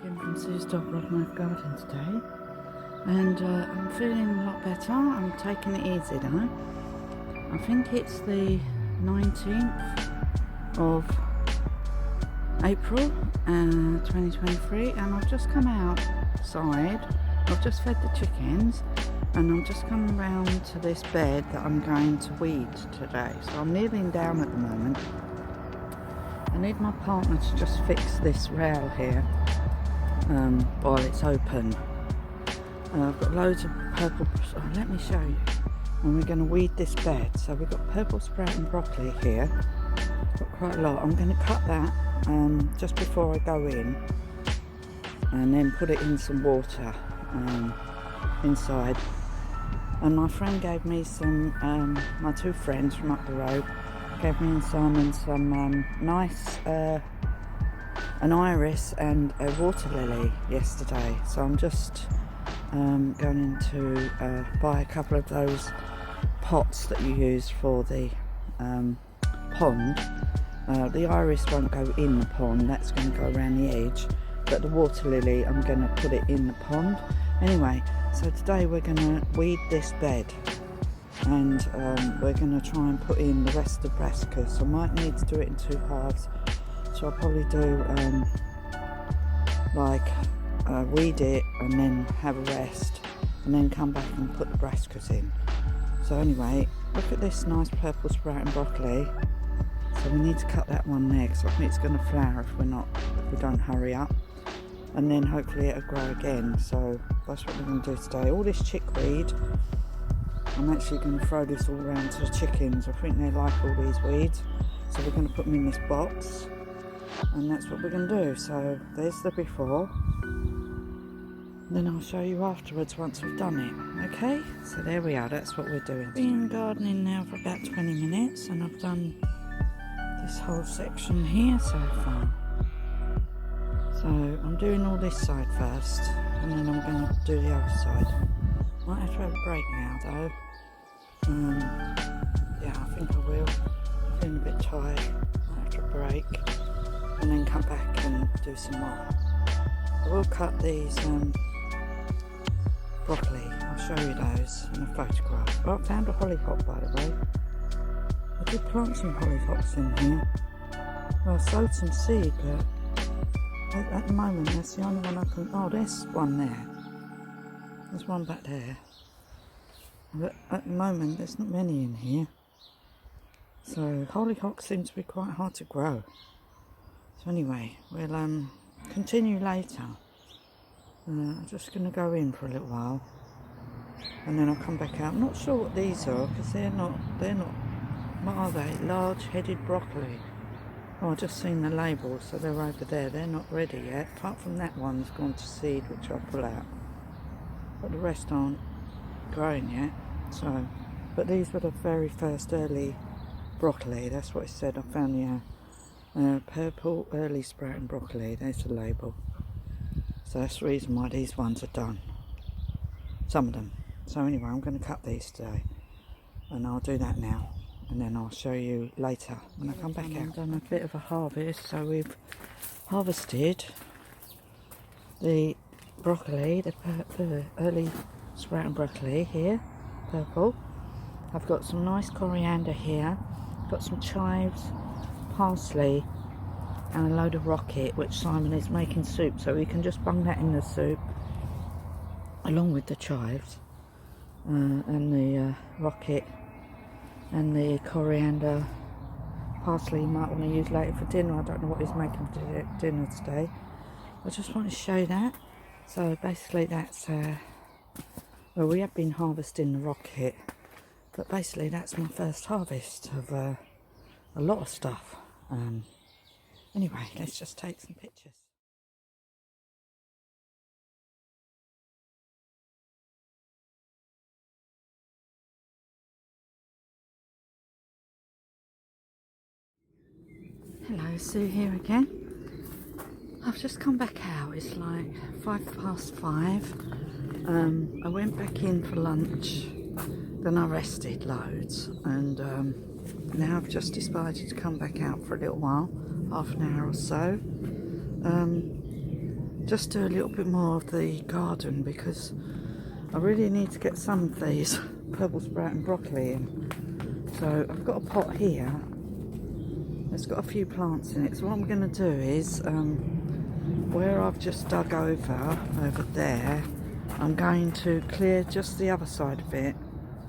Again from Sue's Dolbrodmaeth garden today, and I'm feeling a lot better. I'm taking it easy now. I think it's the 19th of April 2023, and I've just come outside. I've just fed the chickens and I'm just coming round to this bed that I'm going to weed today. So I'm kneeling down at the moment. I need my partner to just fix this rail here while it's open. I've got loads of purple, let me show you. And we're going to weed this bed. So we've got purple sprout and broccoli here. Got quite a lot. I'm going to cut that just before I go in, and then put it in some water inside. And my friend gave me some, my two friends from up the road gave me and Simon some nice, an iris and a water lily yesterday. So I'm just going to buy a couple of those pots that you use for the pond. The iris won't go in the pond, that's going to go around the edge, but the water lily, I'm going to put it in the pond. Anyway, so today we're going to weed this bed, and we're going to try and put in the rest of the brassicas. I might need to do it in two halves, so I'll probably do weed it and then have a rest, and then come back and put the brassicas in. So anyway, look at this nice purple sprout and broccoli. So we need to cut that one there, because I think it's going to flower if we don't hurry up, and then hopefully it'll grow again. So that's what we're going to do today. All this chickweed, I'm actually going to throw this all around to the chickens. I think they like all these weeds, so we're going to put them in this box, and that's what we're going to do. So there's the before, then I'll show you afterwards once we've done it. Okay, so there we are, that's what we're doing. Been gardening now for about 20 minutes, and I've done this whole section here so far. So I'm doing all this side first, and then I'm going to do the other side. Might have to have a break now though. Yeah, I think I will. I'm feeling a bit tired. Might have to break and then come back and do some more. I will cut these broccoli. I'll show you those in a photograph. Oh, I found a hollyhock, by the way. I did plant some hollyhocks in here. Well, I sowed some seed, but at the moment that's the only one I can... Oh, there's one there. There's one back there. But at the moment there's not many in here. So hollyhocks seem to be quite hard to grow. So anyway, we'll continue later. I'm just going to go in for a little while, and then I'll come back out. I'm not sure what these are, because they're not, what are they? Large-headed broccoli. Oh, I've just seen the label, so they're over there. They're not ready yet, apart from that one's gone to seed, which I'll pull out. But the rest aren't growing yet. So, but these were the very first early broccoli. That's what it said. I found the purple early sprouting broccoli. There's the label. So that's the reason why these ones are done. Some of them. So anyway, I'm going to cut these today, and I'll do that now, and then I'll show you later when I come back out. I've done a bit of a harvest, so we've harvested the broccoli, the early sprouting broccoli here, purple. I've got some nice coriander here, got some chives, parsley, and a load of rocket, which Simon is making soup, so we can just bung that in the soup along with the chives and the rocket and the coriander. Parsley you might want to use later for dinner. I don't know what he's making for dinner today. I just want to show that. So basically that's well, we have been harvesting the rocket, but basically that's my first harvest of a lot of stuff. Anyway, let's just take some pictures. Hello, Sue here again. I've just come back out. It's like 5:05. I went back in for lunch, then I rested loads, and now I've just decided to come back out for a little while, half an hour or so. just do a little bit more of the garden because I really need to get some of these purple sprout and broccoli in. So I've got a pot here. It's got a few plants in it. So what I'm going to do is, where I've just dug over there, I'm going to clear just the other side of it,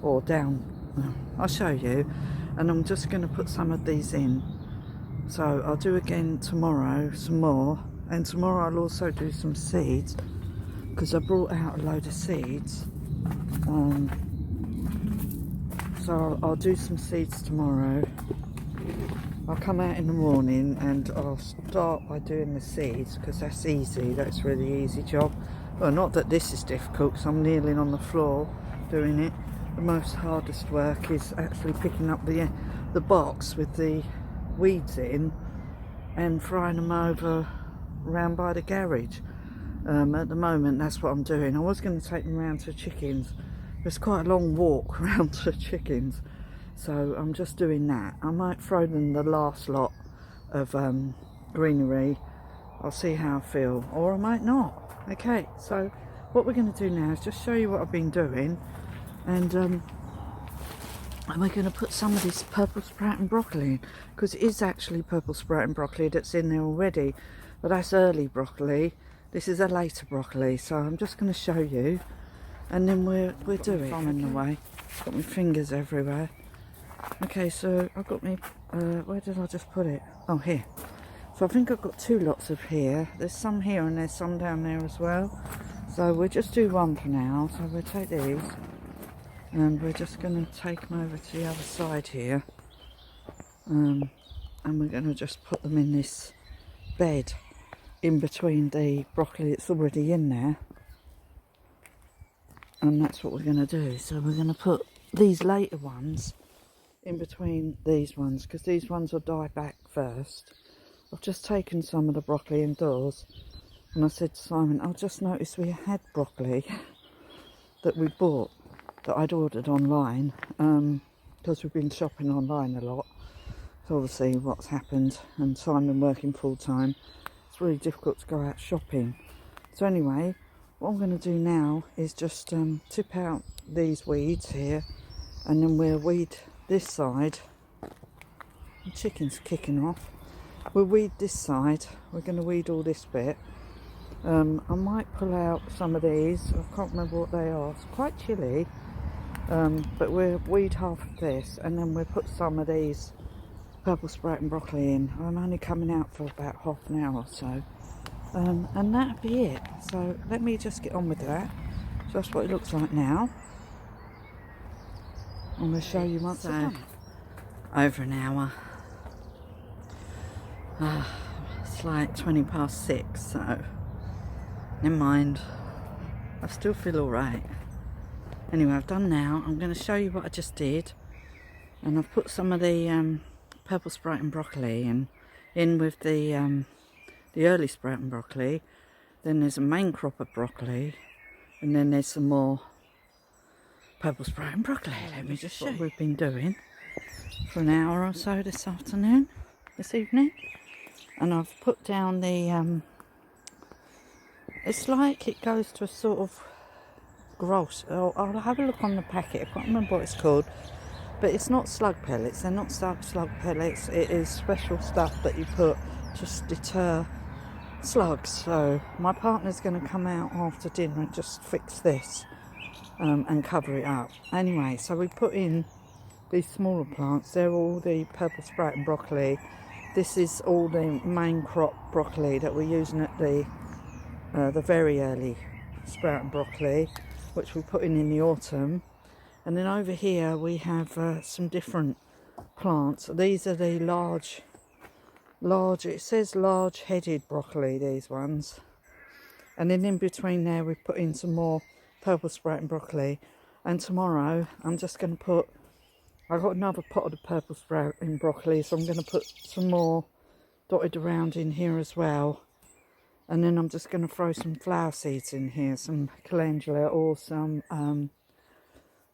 or down. I'll show you. And I'm just going to put some of these in. So I'll do again tomorrow, some more. And tomorrow I'll also do some seeds, because I brought out a load of seeds. So I'll do some seeds tomorrow. I'll come out in the morning and I'll start by doing the seeds, because that's easy. That's a really easy job. Well, not that this is difficult, because I'm kneeling on the floor doing it. The most hardest work is actually picking up the box with the weeds in and frying them over round by the garage. At the moment that's what I'm doing. I was going to take them round to chickens. It's quite a long walk round to chickens, so I'm just doing that. I might throw them the last lot of greenery. I'll see how I feel, or I might not. Okay, so what we're going to do now is just show you what I've been doing, and we're going to put some of this purple sprout and broccoli in, because it is actually purple sprout and broccoli that's in there already, but that's early broccoli. This is a later broccoli, so I'm just going to show you, and then we'll do it. I'm in the way. Got my fingers everywhere. Okay, so I've got me. Where did I just put it? Oh, here. So I think I've got two lots of here. There's some here and there's some down there as well. So we'll just do one for now. So we'll take these. And we're just going to take them over to the other side here, and we're going to just put them in this bed in between the broccoli that's already in there, and that's what we're going to do. So we're going to put these later ones in between these ones, because these ones will die back first. I've just taken some of the broccoli indoors, and I said to Simon, I just noticed we had broccoli that we bought, that I'd ordered online, because we've been shopping online a lot. So obviously what's happened, and Simon working full time, it's really difficult to go out shopping. So anyway, what I'm going to do now is just tip out these weeds here, and then we'll weed this side. The chicken's kicking off. We'll weed this side. We're going to weed all this bit. I might pull out some of these. I can't remember what they are. It's quite chilly. But we'll weed half of this, and then we'll put some of these purple sprout and broccoli in. I'm only coming out for about half an hour or so, and that'll be it. So let me just get on with that. So that's what it looks like now. I'm going to show you once I've done it. Over an hour. It's like 6:20, so never mind. I still feel alright. Anyway, I've done now. I'm going to show you what I just did, and I've put some of the purple sprout and broccoli in with the early sprout and broccoli. Then there's a main crop of broccoli, and then there's some more purple sprout and broccoli. Let me just show you what we've been doing for an hour or so this evening, and I've put down the it's like it goes to a sort of gross. I'll have a look on the packet. I can't remember what it's called, but it's not slug pellets. They're not slug pellets. It is special stuff that you put to deter slugs. So my partner's going to come out after dinner and just fix this and cover it up. Anyway, so we put in these smaller plants. They're all the purple sprout and broccoli. This is all the main crop broccoli that we're using at the very early sprout and broccoli, which we put in the autumn. And then over here we have some different plants. These are the large, it says large headed broccoli, these ones. And then in between there we put in some more purple sprout and broccoli. And tomorrow I'm just going to put, I've got another pot of the purple sprout and broccoli, so I'm going to put some more dotted around in here as well. And then I'm just going to throw some flower seeds in here, some calendula, or some,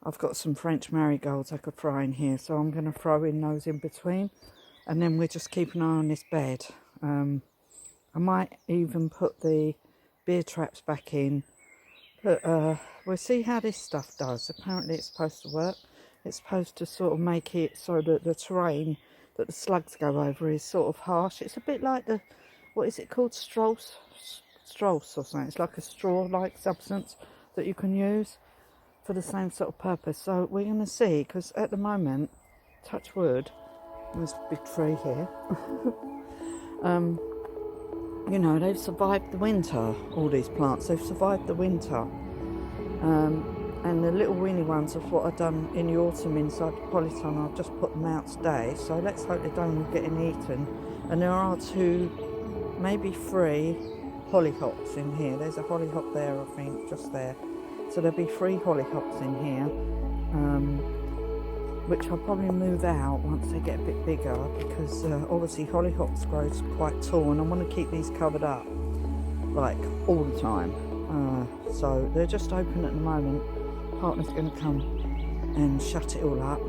I've got some French marigolds I could throw in here, so I'm going to throw in those in between. And then we'll just keep an eye on this bed. I might even put the beer traps back in. But we'll see how this stuff does. Apparently it's supposed to work. It's supposed to sort of make it so that the terrain that the slugs go over is sort of harsh. It's a bit like the, what is it called, Strauss or something. It's like a straw-like substance that you can use for the same sort of purpose. So we're going to see, because at the moment, touch wood, there's a big tree here. You know, they've survived the winter, all these plants. They've survived the winter. And the little weeny ones of what I've done in the autumn inside the polytunnel, I've just put them out today. So let's hope they don't all get eaten. And there are 2, maybe 3 hollyhocks in here. There's a hollyhock there, I think, just there. So there'll be 3 hollyhocks in here, which I'll probably move out once they get a bit bigger, because obviously hollyhocks grows quite tall and I want to keep these covered up like all the time. So they're just open at the moment. Partner's going to come and shut it all up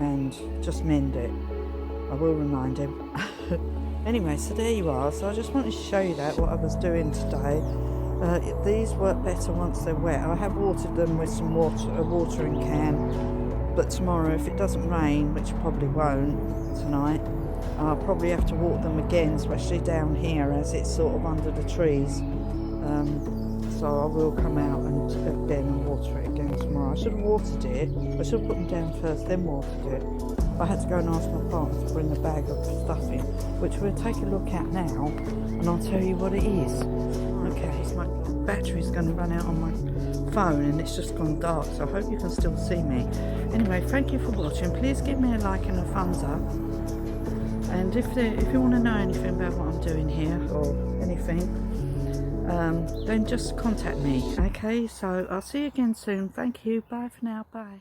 and just mend it. I will remind him. Anyway, so there you are. So I just wanted to show you that, what I was doing today. These work better once they're wet. I have watered them with some water, a watering can, but tomorrow, if it doesn't rain, which probably won't tonight, I'll probably have to water them again, especially down here as it's sort of under the trees. So I will come out and again water it again tomorrow. I should have watered it. I should have put them down first, then watered it. I had to go and ask my partner to bring a bag of stuff in, which we'll take a look at now, and I'll tell you what it is. Okay, so my battery's going to run out on my phone, and it's just gone dark, so I hope you can still see me. Anyway, thank you for watching. Please give me a like and a thumbs up. And if you want to know anything about what I'm doing here or anything, then just contact me. Okay, so I'll see you again soon. Thank you. Bye for now. Bye.